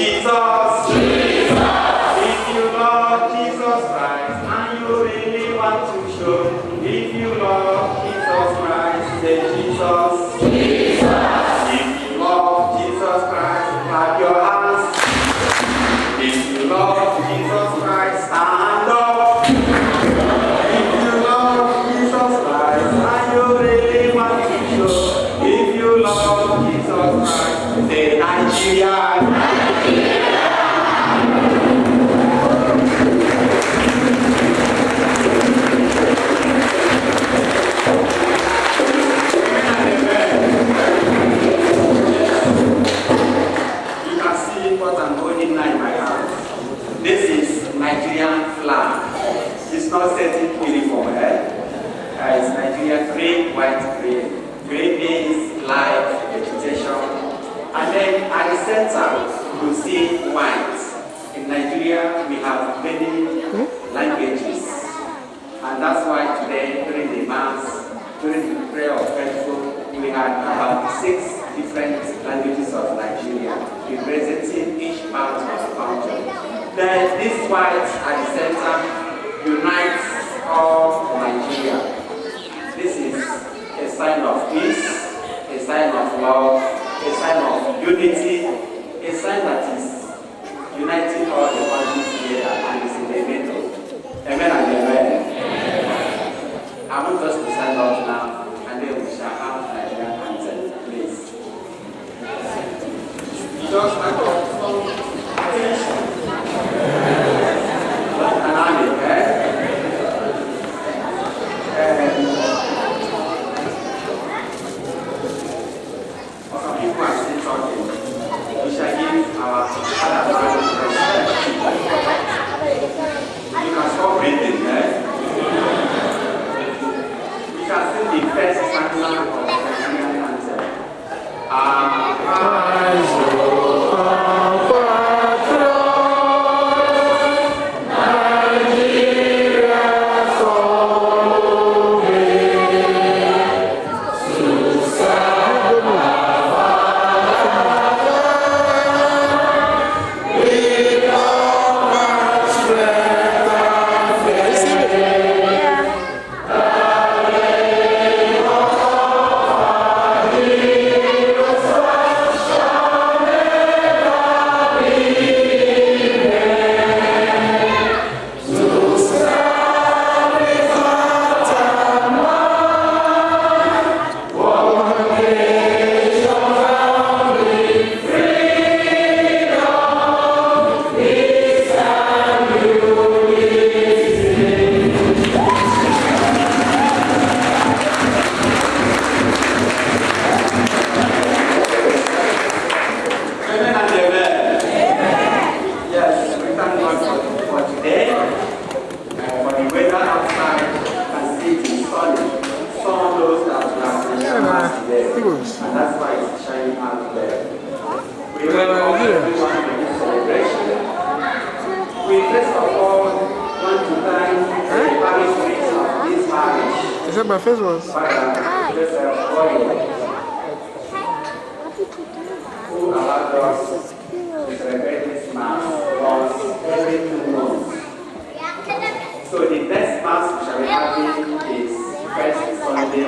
Jesus. Jesus. If you love Jesus Christ and you really want to show, if you love Jesus Christ, say Jesus. Jesus. If you love Jesus Christ, clap your hands. If you love Jesus Christ, stand up. If you love Jesus Christ and you really want to show, if you love Jesus Christ, say Nigeria. What I'm holding now in my hand. This is Nigerian flag. It's not setting uniform, it's Nigerian green, white, green. Green means life, vegetation. And then at the center, you see white. In Nigeria, we have many languages. And that's why today, during the mass, during the prayer of faithful, we had about 6 different languages of Nigeria, representing each part of the country. Then this white at the center unites all Nigeria. This is a sign of peace, a sign of love, a sign of unity, a sign that is uniting all the countries together and is in the middle. Amen and amen. I want us to stand up now and then we shall have Nigerian anthem, please. Just like a song, attention. An army, some people are still talking. We shall give our father respect. You can stop breathing, We can sing the first stanza of the Nigerian anthem. And that's why it's shining out there. We welcome everyone to this celebration. We first of all want to thank the parish priest of this parish. Is that my first one? Who allowed us to celebrate this mass once every 2 months. So the next mass we shall be having is first Sunday